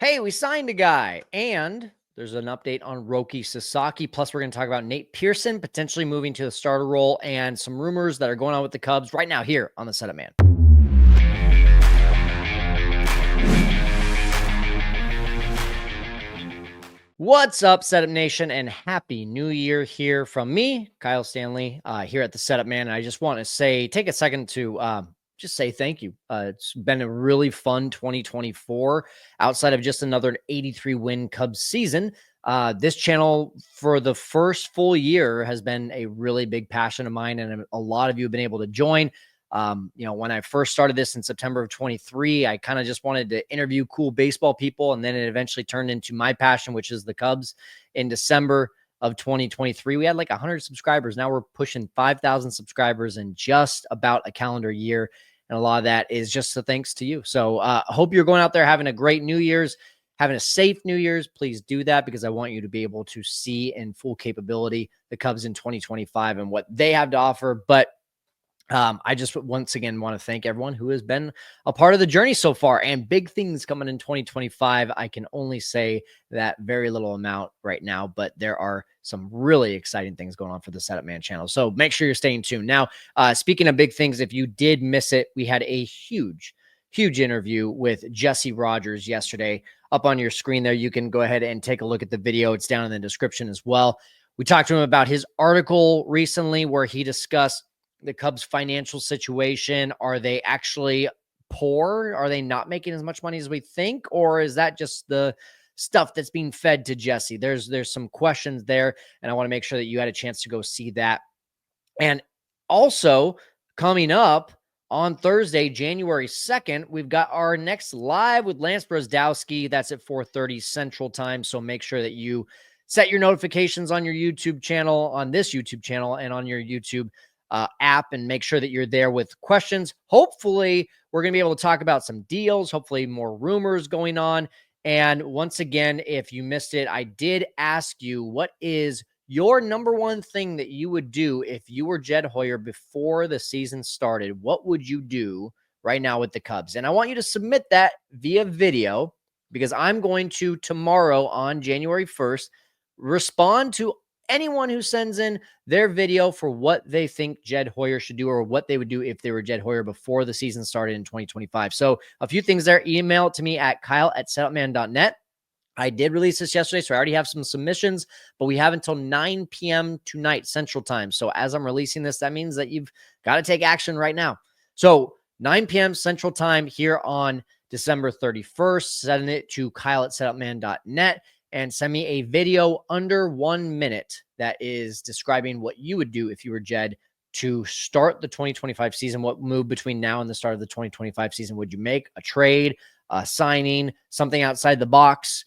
Hey, we signed a guy, and there's an update on Roki Sasaki. Plus, we're going to talk about Nate Pearson potentially moving to the starter role and some rumors that are going on with the Cubs right now here on the Setup Man. What's up, Setup Nation, and Happy New Year here from me, Kyle Stanley, here at the Setup Man. And I just want to take a second to just say thank you. It's been a really fun 2024 outside of just another 83-win Cubs season. This channel for the first full year has been a really big passion of mine, and a lot of you have been able to join. When I first started this in September of 23, I kind of just wanted to interview cool baseball people. And then it eventually turned into my passion, which is the Cubs. In December of 2023, we had like 100 subscribers. Now we're pushing 5,000 subscribers in just about a calendar year. And a lot of that is just a thanks to you. So I hope you're going out there having a great New Year's, having a safe New Year's. Please do that, because I want you to be able to see in full capability the Cubs in 2025 and what they have to offer. But I just once again want to thank everyone who has been a part of the journey so far, and big things coming in 2025. I can only say that very little amount right now, but there are some really exciting things going on for the Setup Man channel. So make sure you're staying tuned. Now, speaking of big things, if you did miss it, we had a huge interview with Jesse Rogers yesterday up on your screen there. You can go ahead and take a look at the video. It's down in the description as well. We talked to him about his article recently where he discussed the Cubs' financial situation. Are they actually poor? Are they not making as much money as we think? Or is that just the stuff that's being fed to Jesse? There's some questions there, and I want to make sure that you had a chance to go see that. And also, coming up on Thursday, January 2nd, we've got our next live with Lance Brosdowski. That's at 4:30 Central Time. So make sure that you set your notifications on your YouTube channel, on this YouTube channel, and on your YouTube app, and make sure that you're there with questions. Hopefully, we're going to be able to talk about some deals, hopefully more rumors going on. And once again, if you missed it, I did ask you, what is your number one thing that you would do if you were Jed Hoyer before the season started? What would you do right now with the Cubs? And I want you to submit that via video, because I'm going to, tomorrow on January 1st, respond to anyone who sends in their video for what they think Jed Hoyer should do, or what they would do if they were Jed Hoyer before the season started in 2025. So a few things there. Email it to me at kyle@setupman.net. I did release this yesterday, so I already have some submissions, but we have until 9 p.m. tonight Central Time. So as I'm releasing this, that means that you've got to take action right now. So 9 p.m. Central Time here on December 31st. Send it to kyle@setupman.net. and send me a video under 1 minute that is describing what you would do if you were Jed to start the 2025 season. What move between now and the start of the 2025 season would you make? A trade, a signing, something outside the box?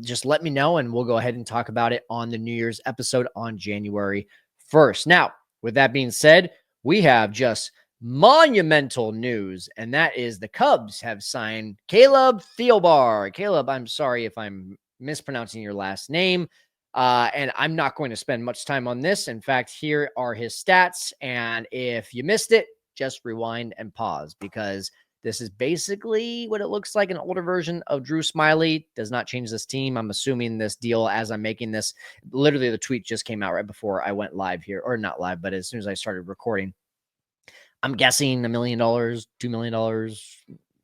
Just let me know, and we'll go ahead and talk about it on the New Year's episode on January 1st. Now, with that being said, we have just monumental news, and that is the Cubs have signed Caleb Thielbar. Caleb, I'm sorry if I'm mispronouncing your last name. And I'm not going to spend much time on this. In fact, here are his stats. And if you missed it, just rewind and pause, because this is basically what it looks like, an older version of Drew Smyly. Does not change this team. I'm assuming this deal as I'm making this. Literally, the tweet just came out right before I went live here, or not live, but as soon as I started recording. I'm guessing $1 million, $2 million,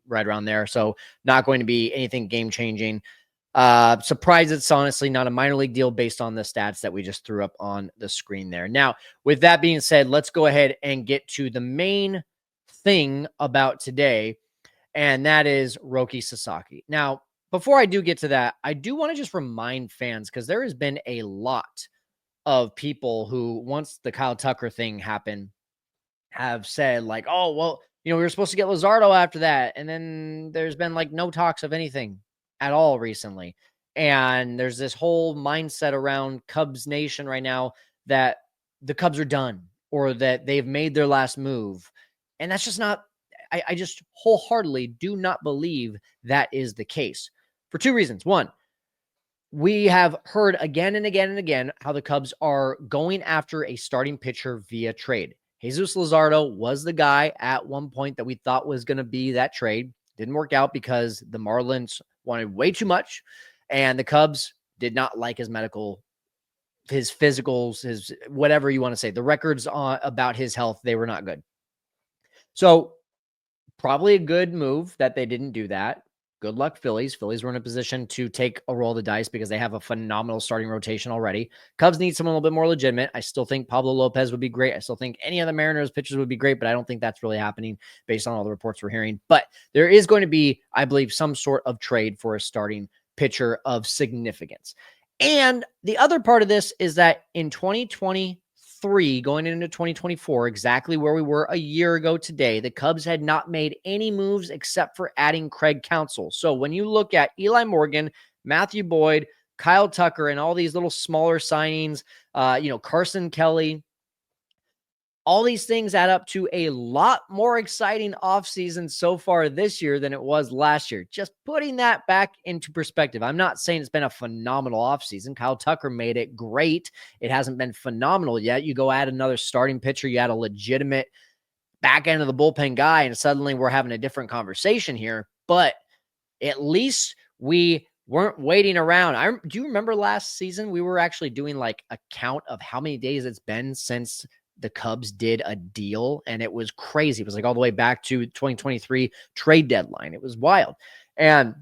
right around there. So not going to be anything game-changing. Surprised it's honestly not a minor league deal based on the stats that we just threw up on the screen there. Now, with that being said, let's go ahead and get to the main thing about today, and that is Roki Sasaki. Now, before I do get to that, I do want to just remind fans, because there has been a lot of people who, once the Kyle Tucker thing happened, have said like, oh, well, we were supposed to get Luzardo after that, and then there's been like no talks of anything at all recently. And there's this whole mindset around Cubs Nation right now that the Cubs are done, or that they've made their last move. And that's just not, I just wholeheartedly do not believe that is the case, for two reasons. One, we have heard again and again and again how the Cubs are going after a starting pitcher via trade. Jesus Luzardo was the guy at one point that we thought was going to be that trade. Didn't work out because the Marlins wanted way too much, and the Cubs did not like his physicals, his whatever you want to say. The records about his health, they were not good. So probably a good move that they didn't do that. Good luck, Phillies. Phillies were in a position to take a roll of the dice because they have a phenomenal starting rotation already. Cubs need someone a little bit more legitimate. I still think Pablo Lopez would be great. I still think any of the Mariners pitchers would be great, but I don't think that's really happening based on all the reports we're hearing. But there is going to be, I believe, some sort of trade for a starting pitcher of significance. And the other part of this is that in 2023, going into 2024, exactly where we were a year ago today, the Cubs had not made any moves except for adding Craig Counsell. So when you look at Eli Morgan, Matthew Boyd, Kyle Tucker, and all these little smaller signings, Carson Kelly, all these things add up to a lot more exciting offseason so far this year than it was last year. Just putting that back into perspective. I'm not saying it's been a phenomenal offseason. Kyle Tucker made it great. It hasn't been phenomenal yet. You go add another starting pitcher, you add a legitimate back end of the bullpen guy, and suddenly we're having a different conversation here. But at least we weren't waiting around. Do you remember last season? We were actually doing like a count of how many days it's been since the Cubs did a deal, and it was crazy. It was like all the way back to 2023 trade deadline. It was wild. And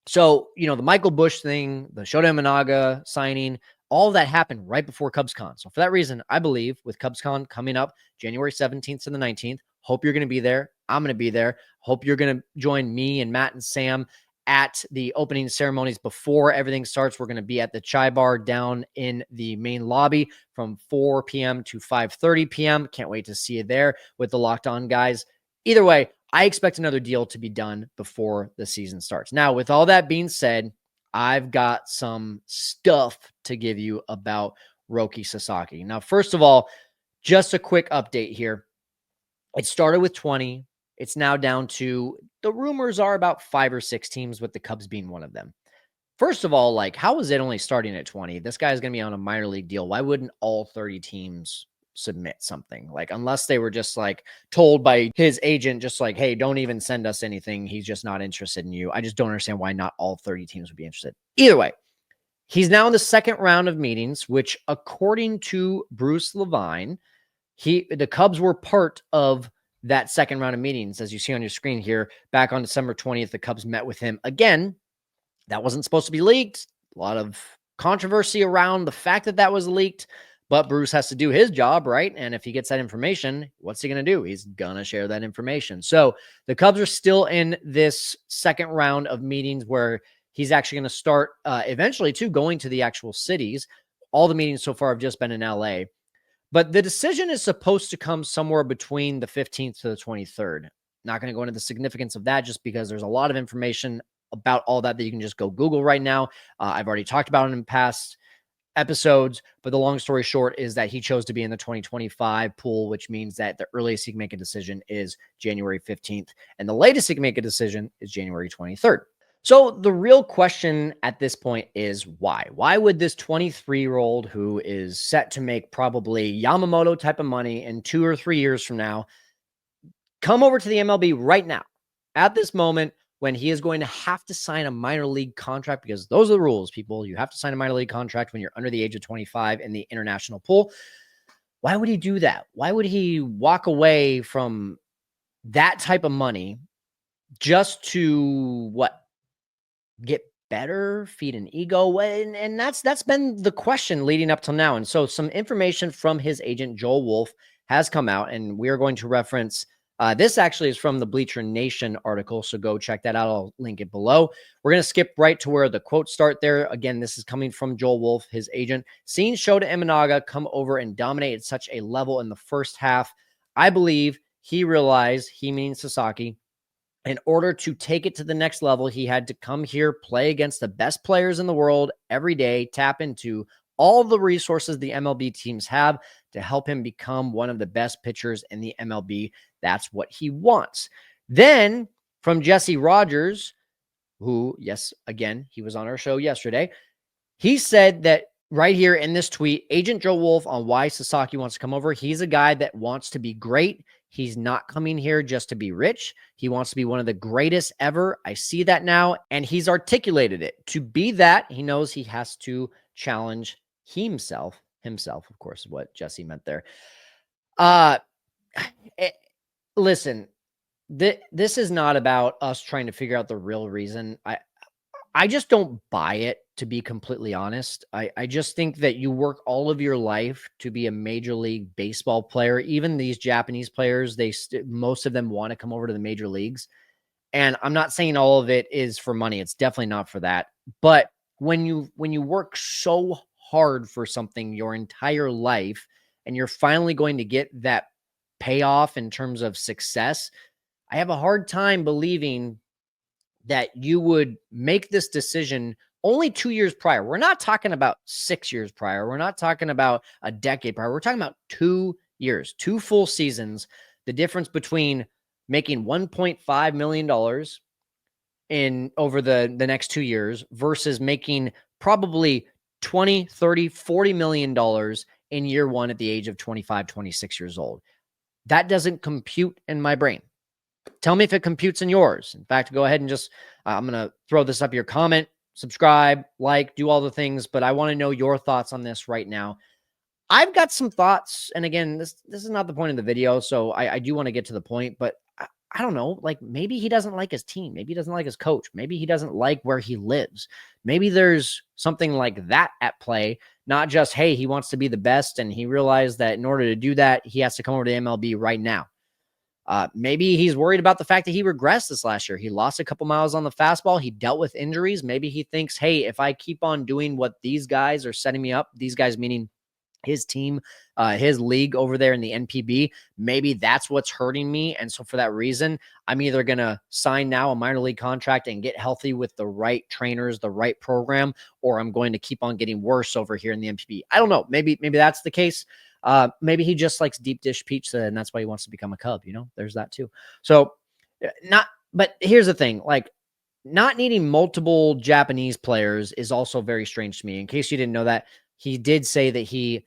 so, the Michael Busch thing, the Shota Imanaga signing, all of that happened right before CubsCon. So for that reason, I believe with CubsCon coming up January 17th to the 19th, hope you're going to be there. I'm going to be there. Hope you're going to join me and Matt and Sam at the opening ceremonies before everything starts. We're going to be at the Chai Bar down in the main lobby from 4 p.m. to 5:30 p.m. Can't wait to see you there with the Locked On guys. Either way, I expect another deal to be done before the season starts. Now, with all that being said, I've got some stuff to give you about Roki Sasaki. Now, first of all, just a quick update here. It started with 20. It's now down to, the rumors are about 5 or 6 teams, with the Cubs being one of them. First of all, how is it only starting at 20? This guy's going to be on a minor league deal. Why wouldn't all 30 teams submit something? Unless they were just told by his agent, just hey, don't even send us anything. He's just not interested in you. I just don't understand why not all 30 teams would be interested. Either way, he's now in the second round of meetings, which according to Bruce Levine, the Cubs were part of that second round of meetings. As you see on your screen here, back on December 20th, the Cubs met with him again. That wasn't supposed to be leaked. A lot of controversy around the fact that that was leaked, but Bruce has to do his job, right? And if he gets that information, what's he going to do? He's going to share that information. So the Cubs are still in this second round of meetings where he's actually going to start eventually too going to the actual cities. All the meetings so far have just been in LA. But the decision is supposed to come somewhere between the 15th to the 23rd. Not going to go into the significance of that just because there's a lot of information about all that you can just go Google right now. I've already talked about it in past episodes, but the long story short is that he chose to be in the 2025 pool, which means that the earliest he can make a decision is January 15th, and the latest he can make a decision is January 23rd. So the real question at this point is why? Why would this 23-year-old who is set to make probably Yamamoto type of money in 2 or 3 years from now come over to the MLB right now at this moment when he is going to have to sign a minor league contract? Because those are the rules, people. You have to sign a minor league contract when you're under the age of 25 in the international pool. Why would he do that? Why would he walk away from that type of money just to get better, feed an ego? And that's been the question leading up till now. And so some information from his agent, Joel Wolfe, has come out, and we are going to reference this actually is from the Bleacher Nation article, so go check that out. I'll link it below. We're going to skip right to where the quotes start there. Again, this is coming from Joel Wolfe, his agent. Seeing Shota Imanaga come over and dominate at such a level in the first half, I believe he realized, he means Sasaki, in order to take it to the next level, he had to come here, play against the best players in the world every day, tap into all the resources the MLB teams have to help him become one of the best pitchers in the MLB. That's what he wants. Then from Jesse Rogers, who, yes, again, he was on our show yesterday, he said that right here in this tweet, Agent Joe Wolfe on why Sasaki wants to come over. He's a guy that wants to be great. He's not coming here just to be rich. He wants to be one of the greatest ever. I see that now, and he's articulated it. To be that, he knows he has to challenge himself. Himself, of course, is what Jesse meant there. Listen, this is not about us trying to figure out the real reason. I just don't buy it, to be completely honest. I just think that you work all of your life to be a Major League Baseball player. Even these Japanese players, most of them want to come over to the major leagues. And I'm not saying all of it is for money. It's definitely not for that. But when you work so hard for something your entire life and you're finally going to get that payoff in terms of success, I have a hard time believing that you would make this decision only 2 years prior. We're not talking about 6 years prior. We're not talking about a decade prior. We're talking about 2 years, 2 full seasons. The difference between making $1.5 million in over the next 2 years versus making probably 20, 30, $40 million in year one at the age of 25, 26 years old. That doesn't compute in my brain. Tell me if it computes in yours. In fact, go ahead and just, I'm going to throw this up your comment, subscribe, like, do all the things, but I want to know your thoughts on this right now. I've got some thoughts. And again, this is not the point of the video. So I do want to get to the point, but I don't know, like maybe he doesn't like his team. Maybe he doesn't like his coach. Maybe he doesn't like where he lives. Maybe there's something like that at play, not just, hey, he wants to be the best. And he realized that in order to do that, he has to come over to MLB right now. Maybe he's worried about the fact that he regressed this last year. He lost a couple miles on the fastball. He dealt with injuries. Maybe he thinks, hey, if I keep on doing what these guys are setting me up, these guys meaning his team, his league over there in the NPB, maybe that's what's hurting me. And so for that reason, I'm either going to sign now a minor league contract and get healthy with the right trainers, the right program, or I'm going to keep on getting worse over here in the NPB. I don't know. Maybe that's the case. Maybe he just likes deep dish pizza and that's why he wants to become a Cub. There's that too. So but here's the thing, like not needing multiple Japanese players is also very strange to me. In case you didn't know that, he did say that he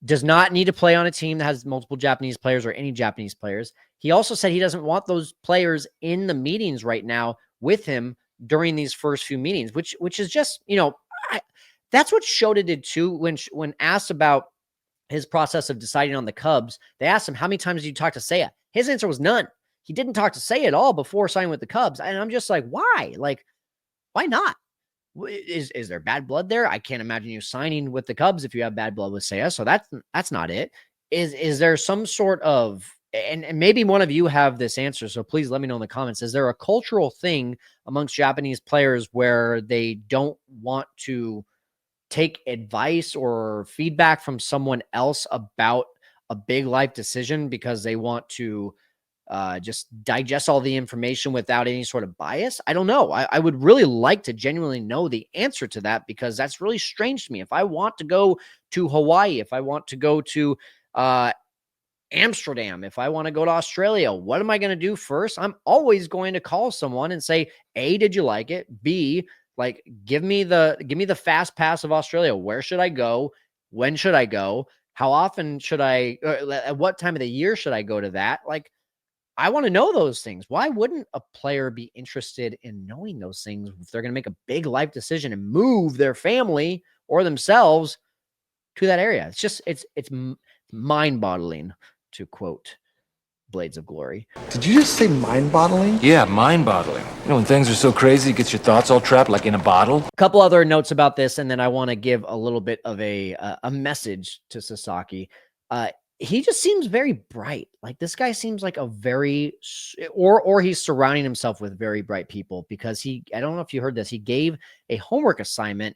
does not need to play on a team that has multiple Japanese players or any Japanese players. He also said he doesn't want those players in the meetings right now with him during these first few meetings, which is just, that's what Shota did too. When asked about his process of deciding on the Cubs, they asked him, how many times did you talk to Seiya? His answer was none. He didn't talk to Seiya at all before signing with the Cubs. And I'm just like, why? Like, why not? Is there bad blood there? I can't imagine you signing with the Cubs if you have bad blood with Seiya. So that's not it. Is there some sort of, and maybe one of you have this answer, so please let me know in the comments. Is there a cultural thing amongst Japanese players where they don't want to take advice or feedback from someone else about a big life decision because they want to just digest all the information without any sort of bias? I don't know. I would really like to genuinely know the answer to that because that's really strange to me. If I want to go to Hawaii, if I want to go to Amsterdam, if I want to go to Australia, what am I going to do first? I'm always going to call someone and say, A, did you like it? B, like, give me the fast pass of Australia. Where should I go? When should I go? How often should I, at what time of the year should I go to that? Like, I want to know those things. Why wouldn't a player be interested in knowing those things if they're going to make a big life decision and move their family or themselves to that area? It's just, it's mind-boggling, to quote Blades of Glory. Did you just say mind-boggling? Yeah, mind-boggling. When things are so crazy, it gets your thoughts all trapped like in a bottle. A couple other notes about this, and then I want to give a little bit of a message to Sasaki. He just seems very bright. Like this guy seems like a very, or he's surrounding himself with very bright people because I don't know if you heard this. He gave a homework assignment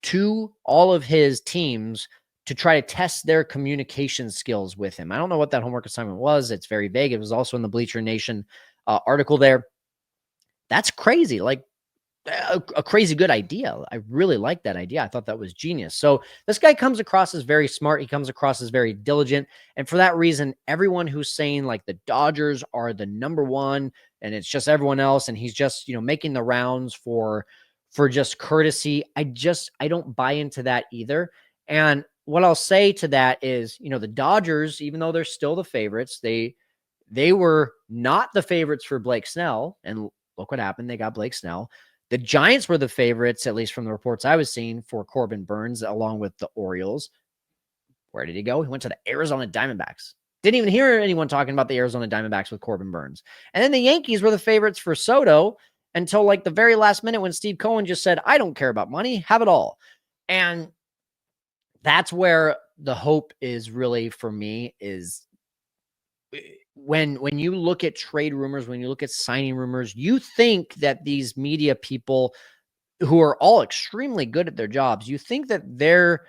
to all of his teams to try to test their communication skills with him. I don't know what that homework assignment was. It's very vague. It was also in the Bleacher Nation article there. That's crazy. Like, a crazy good idea. I really like that idea. I thought that was genius. So this guy comes across as very smart. He comes across as very diligent. And for that reason, everyone who's saying like the Dodgers are the number one and it's just everyone else, and he's just, making the rounds for just courtesy, I don't buy into that either. And what I'll say to that is, the Dodgers, even though they're still the favorites, they They were not the favorites for Blake Snell. And look what happened. They got Blake Snell. The Giants were the favorites, at least from the reports I was seeing, for Corbin Burns, along with the Orioles. Where did he go? He went to the Arizona Diamondbacks. Didn't even hear anyone talking about the Arizona Diamondbacks with Corbin Burns. And then the Yankees were the favorites for Soto until like the very last minute when Steve Cohen just said, I don't care about money, have it all. And that's where the hope is really for me is when you look at trade rumors, when you look at signing rumors, you think that these media people who are all extremely good at their jobs, you think that their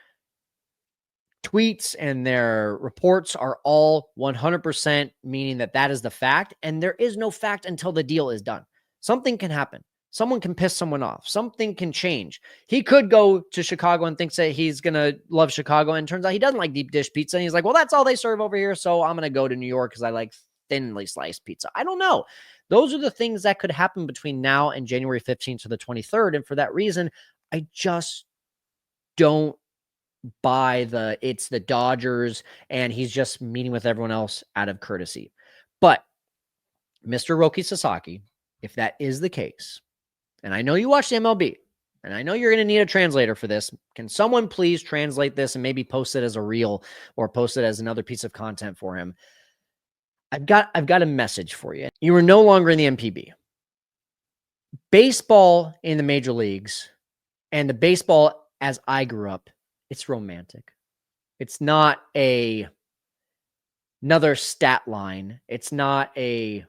tweets and their reports are all 100% meaning that that is the fact. And there is no fact until the deal is done. Something can happen. Someone can piss someone off. Something can change. He could go to Chicago and thinks that he's going to love Chicago. And turns out he doesn't like deep dish pizza. And he's like, well, that's all they serve over here. So I'm going to go to New York because I like thinly sliced pizza. I don't know. Those are the things that could happen between now and January 15th to the 23rd. And for that reason, I just don't buy it's the Dodgers and he's just meeting with everyone else out of courtesy. But Mr. Roki Sasaki, if that is the case, and I know you watch the MLB, and I know you're going to need a translator for this. Can someone please translate this and maybe post it as a reel or post it as another piece of content for him? I've got a message for you. You are no longer in the MPB. Baseball in the major leagues and the baseball as I grew up, it's romantic. It's not another stat line. It's not a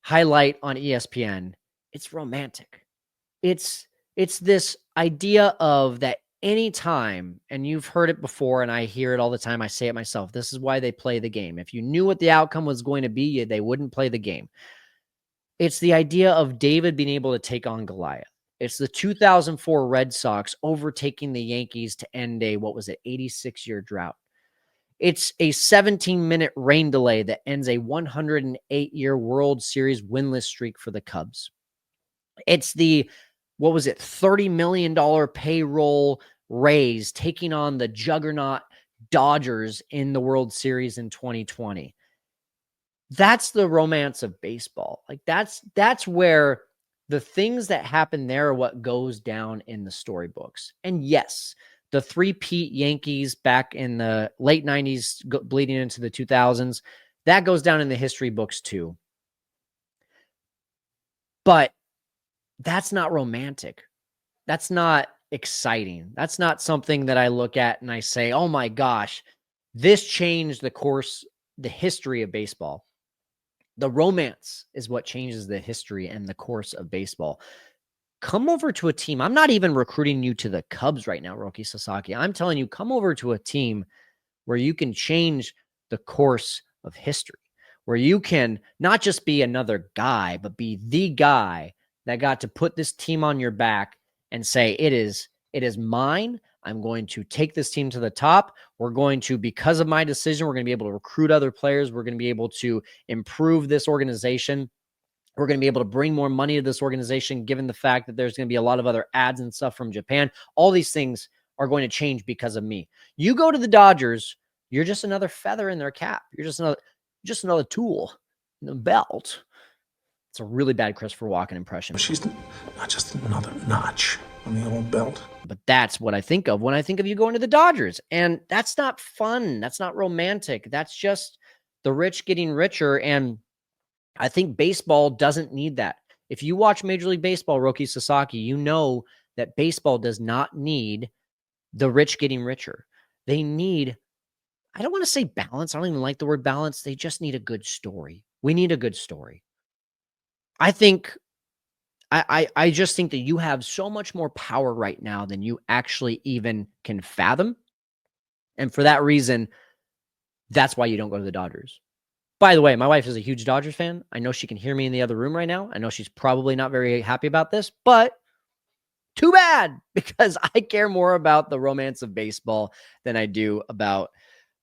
highlight on ESPN. It's romantic. It's this idea of that anytime, and you've heard it before, and I hear it all the time. I say it myself. This is why they play the game. If you knew what the outcome was going to be, they wouldn't play the game. It's the idea of David being able to take on Goliath. It's the 2004 Red Sox overtaking the Yankees to end a, 86-year drought. It's a 17-minute rain delay that ends a 108-year World Series winless streak for the Cubs. It's the, $30 million payroll raise taking on the juggernaut Dodgers in the World Series in 2020. That's the romance of baseball. Like that's where the things that happen there are what goes down in the storybooks. And yes, the three-peat Yankees back in the late 90s, bleeding into the 2000s, that goes down in the history books too. But that's not romantic. That's not exciting. That's not something that I look at and I say, oh my gosh, this changed the history of baseball. The romance is what changes the history and the course of baseball. Come over to a team. I'm not even recruiting you to the Cubs right now, Roki Sasaki. I'm telling you, come over to a team where you can change the course of history, where you can not just be another guy, but be the guy that got to put this team on your back and say, it is mine. I'm going to take this team to the top. We're going to, because of my decision, we're going to be able to recruit other players. We're going to be able to improve this organization. We're going to be able to bring more money to this organization, given the fact that there's going to be a lot of other ads and stuff from Japan. All these things are going to change because of me. You go to the Dodgers, you're just another feather in their cap. You're just another tool in the belt. It's a really bad Christopher Walken impression. She's not just another notch on the old belt. But that's what I think of when I think of you going to the Dodgers. And that's not fun. That's not romantic. That's just the rich getting richer. And I think baseball doesn't need that. If you watch Major League Baseball, Roki Sasaki, you know that baseball does not need the rich getting richer. They need, I don't want to say balance. I don't even like the word balance. They just need a good story. We need a good story. I just think that you have so much more power right now than you actually even can fathom. And for that reason, that's why you don't go to the Dodgers. By the way, my wife is a huge Dodgers fan. I know she can hear me in the other room right now. I know she's probably not very happy about this, but too bad, because I care more about the romance of baseball than I do about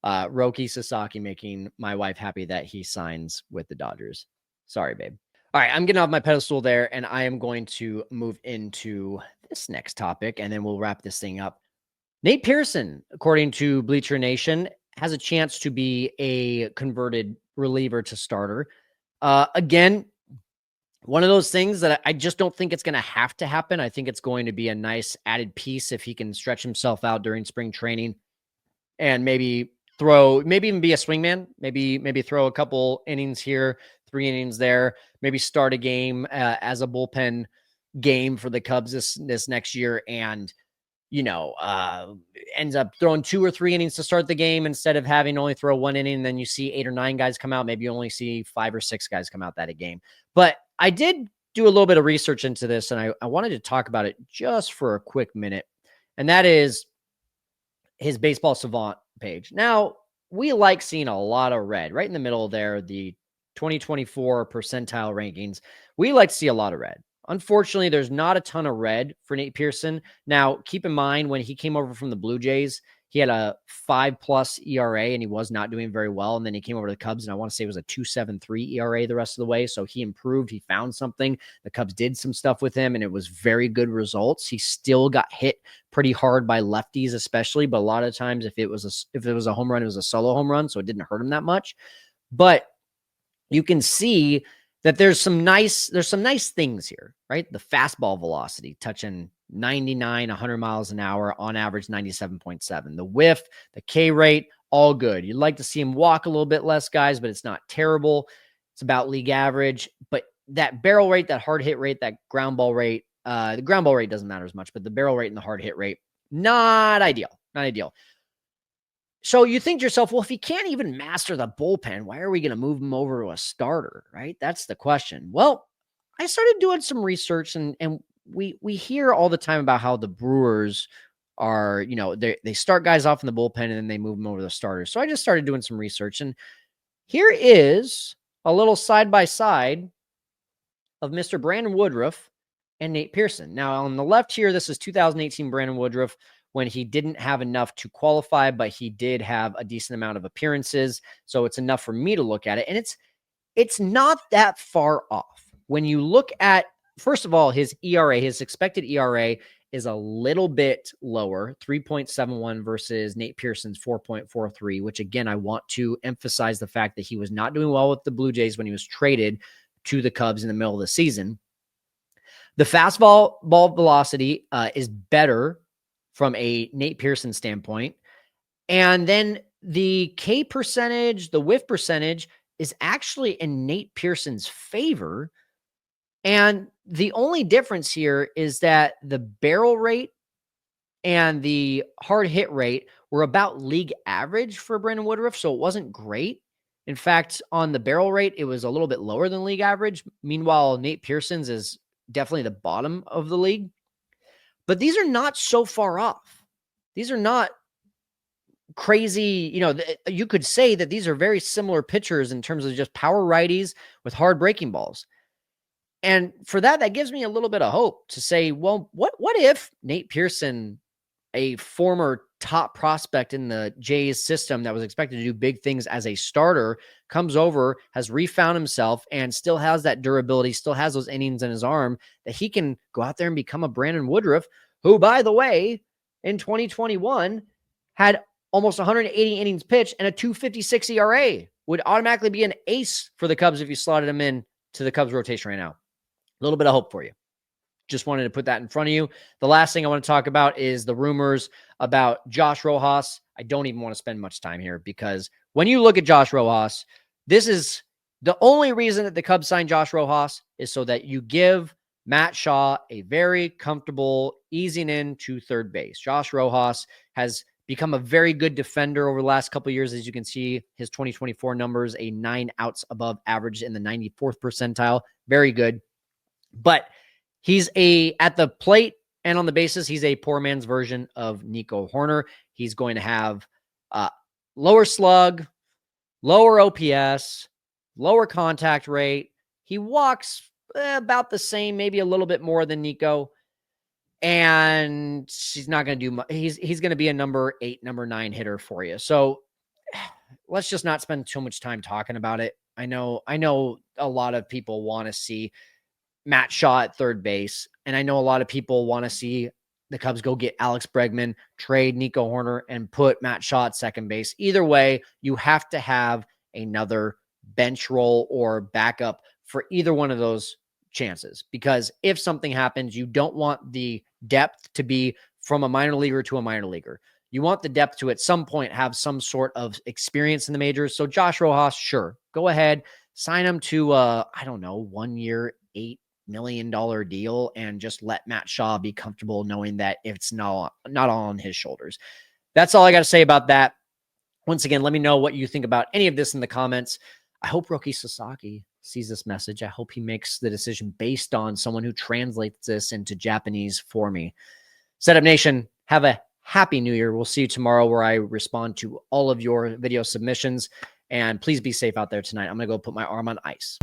Roki Sasaki making my wife happy that he signs with the Dodgers. Sorry, babe. All right, I'm getting off my pedestal there, and I am going to move into this next topic, and then we'll wrap this thing up. Nate Pearson, according to Bleacher Nation, has a chance to be a converted reliever to starter. Again, one of those things that I just don't think it's going to have to happen. I think it's going to be a nice added piece if he can stretch himself out during spring training and maybe even be a swingman, maybe throw a couple innings here, 3 innings there, maybe start a game as a bullpen game for the Cubs this next year, and ends up throwing 2 or 3 innings to start the game instead of having only throw 1 inning. And then you see 8 or 9 guys come out. Maybe you only see 5 or 6 guys come out that a game. But I did do a little bit of research into this, and I wanted to talk about it just for a quick minute. And that is his Baseball Savant page. Now, we like seeing a lot of red right in the middle there, the 2024 percentile rankings. We like to see a lot of red. Unfortunately, there's not a ton of red for Nate Pearson. Now, keep in mind, when he came over from the Blue Jays, he had a 5+ ERA, and he was not doing very well. And then he came over to the Cubs, and I want to say it was a 2.73 ERA the rest of the way. So he improved. He found something. The Cubs did some stuff with him, and it was very good results. He still got hit pretty hard by lefties, especially. But a lot of times, if it was a home run, it was a solo home run, so it didn't hurt him that much. But you can see that there's some nice things here, right? The fastball velocity touching 99, 100 miles an hour, on average 97.7. The whiff, the K rate, all good. You'd like to see him walk a little bit less, guys, but it's not terrible. It's about league average. But that barrel rate, that hard hit rate, that ground ball rate, the ground ball rate doesn't matter as much, but the barrel rate and the hard hit rate, not ideal. So you think to yourself, well, if he can't even master the bullpen, why are we going to move him over to a starter, right? That's the question. Well, I started doing some research, and we hear all the time about how the Brewers are, they start guys off in the bullpen and then they move them over to the starters. So I just started doing some research, and here is a little side-by-side of Mr. Brandon Woodruff and Nate Pearson. Now, on the left here, this is 2018 Brandon Woodruff, when he didn't have enough to qualify, but he did have a decent amount of appearances. So it's enough for me to look at it. And it's not that far off. When you look at, first of all, his ERA, his expected ERA is a little bit lower, 3.71 versus Nate Pearson's 4.43, which again, I want to emphasize the fact that he was not doing well with the Blue Jays when he was traded to the Cubs in the middle of the season. The fastball velocity is better from a Nate Pearson standpoint. And then the K percentage, the whiff percentage is actually in Nate Pearson's favor. And the only difference here is that the barrel rate and the hard hit rate were about league average for Brandon Woodruff. So it wasn't great. In fact, on the barrel rate, it was a little bit lower than league average. Meanwhile, Nate Pearson's is definitely the bottom of the league. But these are not so far off. These are not crazy. You could say that these are very similar pitchers in terms of just power righties with hard breaking balls. And for that gives me a little bit of hope to say, well, what if Nate Pearson, a former top prospect in the Jays system that was expected to do big things as a starter, comes over, has refound himself, and still has that durability, still has those innings in his arm, that he can go out there and become a Brandon Woodruff, who, by the way, in 2021 had almost 180 innings pitched and a 2.56 ERA, would automatically be an ace for the Cubs if you slotted him in to the Cubs rotation right now. A little bit of hope for you. Just wanted to put that in front of you. The last thing I want to talk about is the rumors about Josh Rojas. I don't even want to spend much time here, because when you look at Josh Rojas, this is the only reason that the Cubs signed Josh Rojas is so that you give Matt Shaw a very comfortable easing in to third base. Josh Rojas has become a very good defender over the last couple of years. As you can see, his 2024 numbers, a 9 outs above average in the 94th percentile. Very good. But he's at the plate and on the bases, he's a poor man's version of Nico Hoerner. He's going to have lower slug, lower OPS, lower contact rate. He walks about the same, maybe a little bit more than Nico. And he's not going to do much. He's going to be a number 8, number 9 hitter for you. So let's just not spend too much time talking about it. I know a lot of people want to see Matt Shaw at third base. And I know a lot of people want to see the Cubs go get Alex Bregman, trade Nico Hoerner, and put Matt Shaw at second base. Either way, you have to have another bench role or backup for either one of those chances. Because if something happens, you don't want the depth to be from a minor leaguer to a minor leaguer. You want the depth to at some point have some sort of experience in the majors. So Josh Rojas, sure, go ahead, sign him to I don't know, 1 year, $8 million deal, and just let Matt Shaw be comfortable knowing that it's not all on his shoulders. That's all I got to say about that. Once again, let me know what you think about any of this in the comments. I hope Roki Sasaki sees this message. I hope he makes the decision based on someone who translates this into Japanese for me. Setup Nation, have a happy new year. We'll see you tomorrow where I respond to all of your video submissions. And please be safe out there tonight. I'm going to go put my arm on ice.